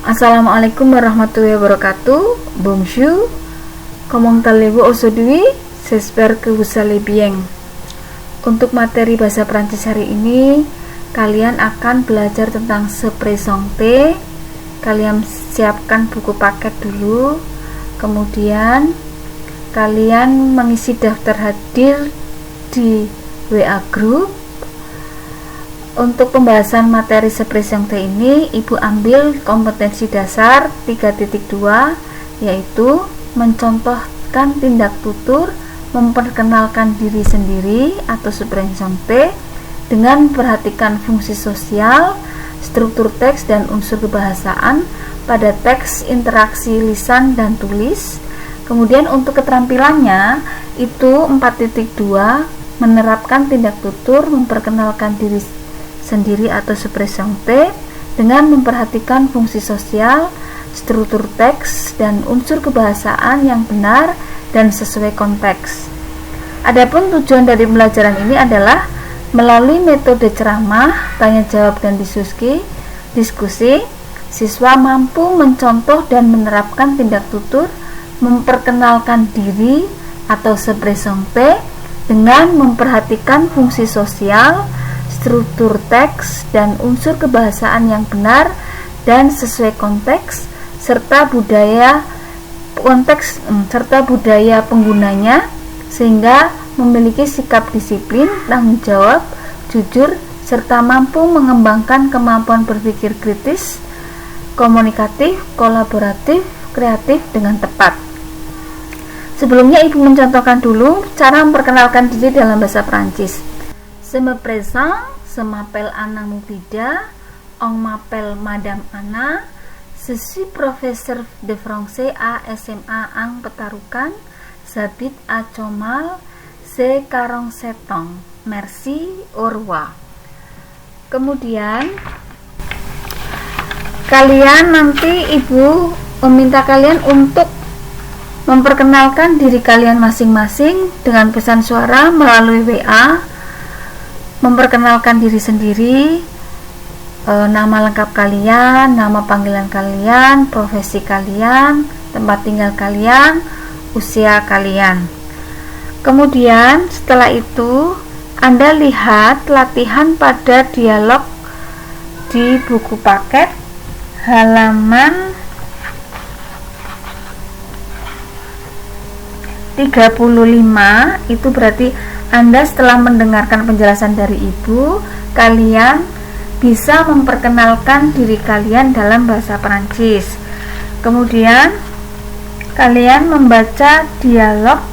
Assalamualaikum warahmatullahi wabarakatuh. Bonjour. Comment allez-vous aujourd'hui? J'espère que vous allez bien. Untuk materi bahasa Prancis hari ini, kalian akan belajar tentang se présenter. Kalian siapkan buku paket dulu. Kemudian kalian mengisi daftar hadir di WA group. Untuk pembahasan materi se présenter ini, Ibu ambil kompetensi dasar 3.2, yaitu mencontohkan tindak tutur, memperkenalkan diri sendiri atau se présenter dengan memperhatikan fungsi sosial, struktur teks dan unsur kebahasaan pada teks interaksi lisan dan tulis. Kemudian untuk keterampilannya itu 4.2, menerapkan tindak tutur, memperkenalkan diri sendiri atau se présenter dengan memperhatikan fungsi sosial, struktur teks dan unsur kebahasaan yang benar dan sesuai konteks. Adapun tujuan dari pembelajaran ini adalah melalui metode ceramah, tanya jawab dan diskusi, siswa mampu mencontoh dan menerapkan tindak tutur, memperkenalkan diri atau se présenter dengan memperhatikan fungsi sosial, struktur teks dan unsur kebahasaan yang benar dan sesuai konteks serta budaya penggunanya, sehingga memiliki sikap disiplin, tanggung jawab, jujur, serta mampu mengembangkan kemampuan berpikir kritis, komunikatif, kolaboratif, kreatif dengan tepat. Sebelumnya Ibu mencontohkan dulu cara memperkenalkan diri dalam bahasa Prancis. Je me présente, je m'appelle Anna Mubida, on m'appelle Madame Anna, je suis professeur de français à SMA Ang Petarukan, j'habite à Comal, j'ai 47 ans. Merci, au revoir. Kemudian kalian nanti Ibu meminta kalian untuk memperkenalkan diri kalian masing-masing dengan pesan suara melalui WA. Memperkenalkan diri sendiri, nama lengkap kalian, nama panggilan kalian, profesi kalian, tempat tinggal kalian, usia kalian. Kemudian setelah itu Anda lihat latihan pada dialog di buku paket halaman 35. Itu berarti Anda setelah mendengarkan penjelasan dari Ibu, kalian bisa memperkenalkan diri kalian dalam bahasa Perancis. Kemudian kalian membaca dialog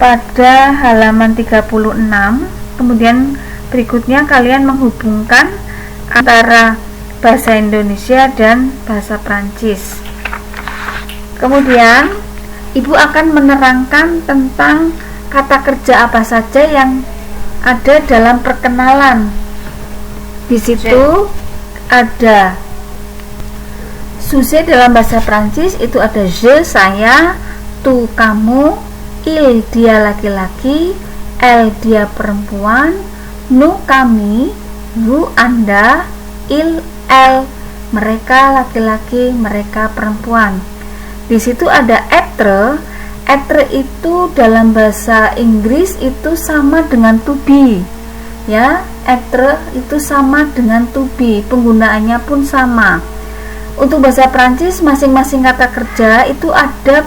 pada halaman 36. Kemudian berikutnya kalian menghubungkan antara bahasa Indonesia dan bahasa Perancis. Kemudian Ibu akan menerangkan tentang kata kerja apa saja yang ada dalam perkenalan. Di situ ada sujet dalam bahasa Prancis, itu ada je saya, tu kamu, il dia laki-laki, elle dia perempuan, nous kami, vous Anda, il elle mereka laki-laki, mereka perempuan. Di situ ada être. Être itu dalam bahasa Inggris itu sama dengan to be, ya. Être itu sama dengan to be, penggunaannya pun sama. Untuk bahasa Prancis masing-masing kata kerja itu ada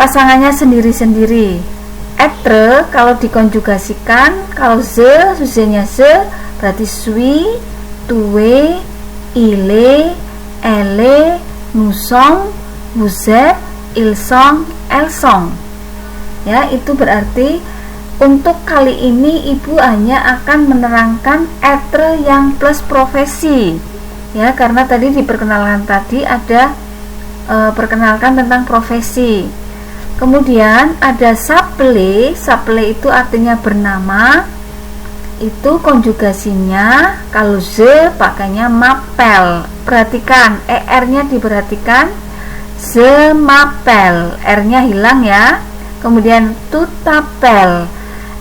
pasangannya sendiri-sendiri. Être kalau dikonjugasikan, kalau je, sujetnya je, berarti suis, tu es, il est, elle est, nous sommes, vous êtes, ils sont, elles sont. Ya, itu berarti untuk kali ini Ibu hanya akan menerangkan être yang plus profesi. Ya, karena tadi di perkenalan tadi ada perkenalkan tentang profesi. Kemudian ada s'appeler. S'appeler itu artinya bernama. Itu konjugasinya kalau je pakainya m'appelle. Perhatikan er-nya diperhatikan. Je m'appelle, R-nya hilang ya. Kemudian tu t'appelles,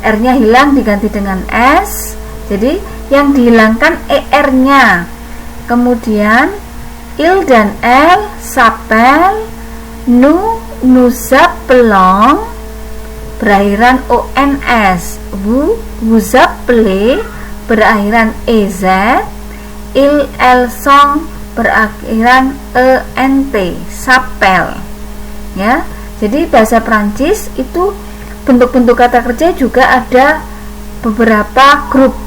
R-nya hilang diganti dengan S. Jadi yang dihilangkan ER-nya. Kemudian il dan el s'appelle, nous appelons berakhiran ons, vous appelez berakhiran ez, elles sont berakhiran ent, s'appelle. Ya, jadi bahasa Prancis itu bentuk-bentuk kata kerja juga ada beberapa grup.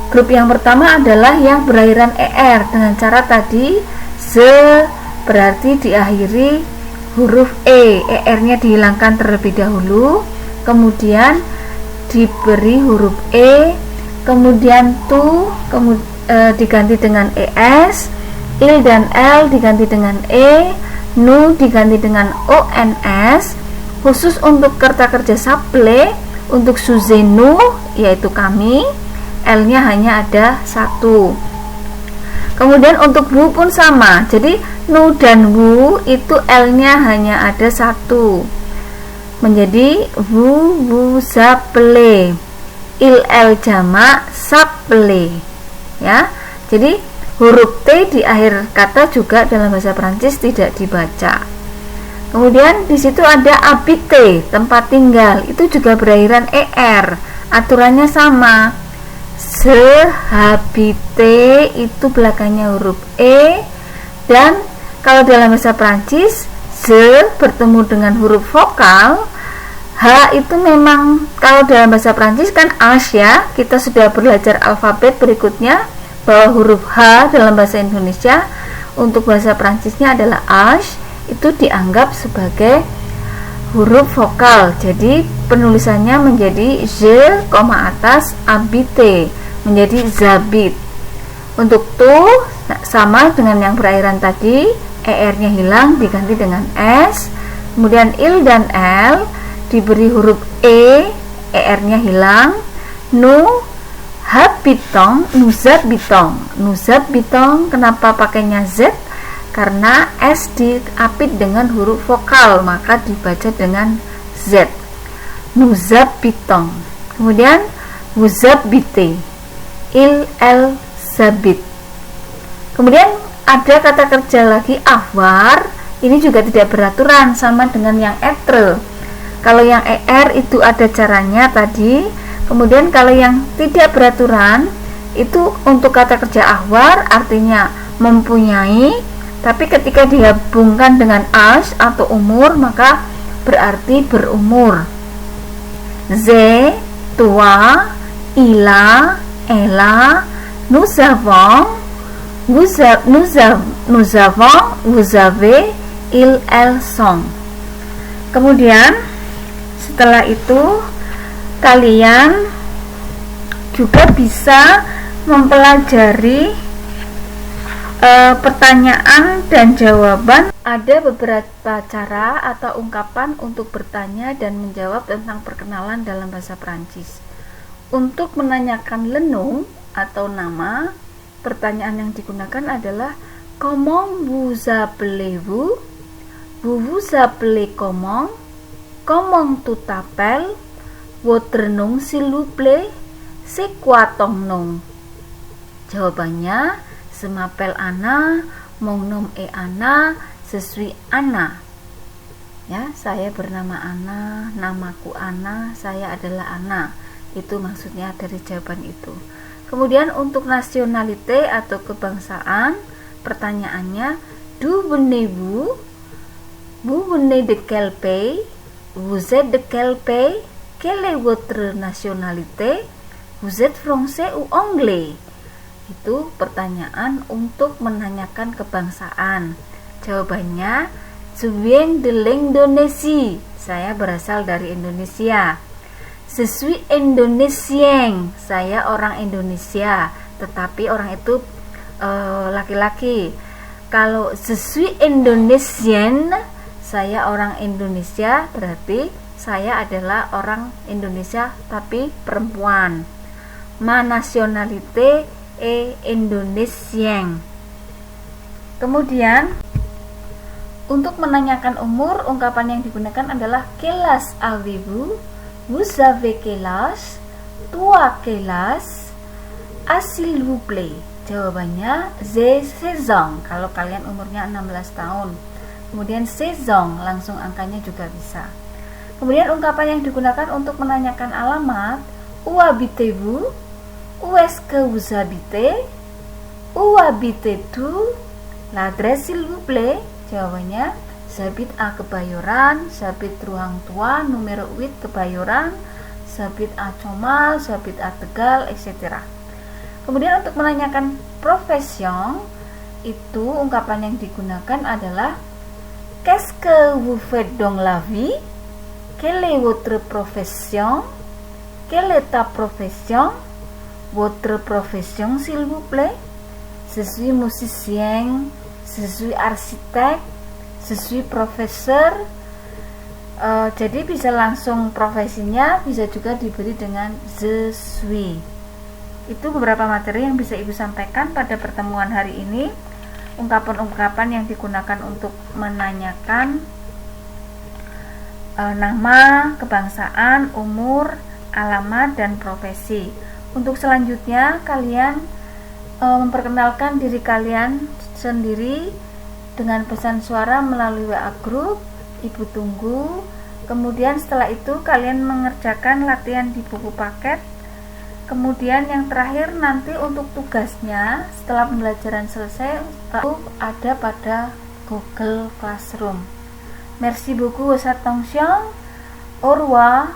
Grup yang pertama adalah yang berakhiran er dengan cara tadi ze berarti diakhiri huruf er-nya dihilangkan terlebih dahulu, kemudian diberi huruf kemudian tu diganti dengan es, il dan el diganti dengan nu diganti dengan ons. Khusus untuk kata kerja s'appelle, untuk sujet nous yaitu kami, L-nya hanya ada satu. Kemudian untuk vous pun sama, jadi nous dan vous itu L-nya hanya ada satu, menjadi vous appelez, il el jamak s'appelle. Ya, jadi huruf T di akhir kata juga dalam bahasa Prancis tidak dibaca. Kemudian di situ ada habiter, tempat tinggal, itu juga berakhiran er. Aturannya sama. Habite itu belakangnya huruf dan kalau dalam bahasa Prancis bertemu dengan huruf vokal H itu memang kalau dalam bahasa Prancis kan H ya, kita sudah belajar alfabet berikutnya bahwa huruf H dalam bahasa Indonesia untuk bahasa Prancisnya adalah H, itu dianggap sebagai huruf vokal, jadi penulisannya menjadi je, atas habite menjadi zabit. Untuk tu sama dengan yang berakhiran tadi, er-nya hilang diganti dengan s. Kemudian il dan el diberi huruf er-nya hilang. Nous habitons, nous habitons, kenapa pakainya z? Karena s diapit dengan huruf vokal, maka dibaca dengan z. Nous habitons. Kemudian vous habitez, il el zabit. Kemudian ada kata kerja lagi avoir, ini juga tidak beraturan sama dengan yang etre. Kalau yang er itu ada caranya tadi. Kemudian kalau yang tidak beraturan itu untuk kata kerja avoir artinya mempunyai, tapi ketika digabungkan dengan âge atau umur maka berarti berumur. Ze, toi, ila, ella, nous avons, vous avez, ils, elles sont. Kemudian setelah itu kalian juga bisa mempelajari pertanyaan dan jawaban. Ada beberapa cara atau ungkapan untuk bertanya dan menjawab tentang perkenalan dalam bahasa Prancis. Untuk menanyakan le nom atau nama, pertanyaan yang digunakan adalah comment vous appelez-vous, vous vous appelez comment tu t'appelles, votre nom s'il vous plaît, c'est quoi ton nom? Jawabannya, je m'appelle Anna, mon nom est Anna, je suis Anna. Ya, saya bernama Anna, namaku Anna, saya adalah Anna. Itu maksudnya dari jawaban itu. Kemudian untuk nationalité atau kebangsaan, pertanyaannya d'où venez-vous? Vous venez de quel pays? Vous êtes de quel pays? Quelle est votre nationalité? Vous êtes français ou anglais? Itu pertanyaan untuk menanyakan kebangsaan. Jawabannya, je viens de l'Indonésie. Saya berasal dari Indonesia. Je suis indonésien, saya orang Indonesia, tetapi orang itu laki-laki. Kalau je suis indonésien, saya orang Indonesia, berarti saya adalah orang Indonesia tapi perempuan. Ma nationalité est indonésien. Kemudian untuk menanyakan umur, ungkapan yang digunakan adalah quel âge avez-vous? Vous avez quel âge? Toi quel âge? S'il vous plaît. Jawabannya j'ai 16 ans kalau kalian umurnya 16 tahun. Kemudian saison, langsung angkanya juga bisa. Kemudian ungkapan yang digunakan untuk menanyakan alamat, où habitez-vous, où est-ce que vous habitez, où habitez-tu, l'adresse s'il vous plaît. Jawabannya, j'habite à Kebayoran, j'habite Ruang Tua, numero 8 Kebayoran, j'habite à Comal, j'habite à Tegal, etc. Kemudian untuk menanyakan profession, itu ungkapan yang digunakan adalah qu'est-ce que vous faites dans la vie? Quelle est votre profession? Quelle est ta profession? Votre profession, s'il vous plaît? Je suis musicien, je suis architecte, je suis professeur. Jadi bisa langsung profesinya, bisa juga diberi dengan je suis. Itu beberapa materi yang bisa Ibu sampaikan pada pertemuan hari ini. Ungkapan-ungkapan yang digunakan untuk menanyakan nama, kebangsaan, umur, alamat, dan profesi. Untuk selanjutnya kalian memperkenalkan diri kalian sendiri dengan pesan suara melalui WA group. Ibu tunggu. Kemudian setelah itu kalian mengerjakan latihan di buku paket. Kemudian yang terakhir nanti untuk tugasnya setelah pembelajaran selesai ada pada Google Classroom. Merci beaucoup votre attention. Au revoir.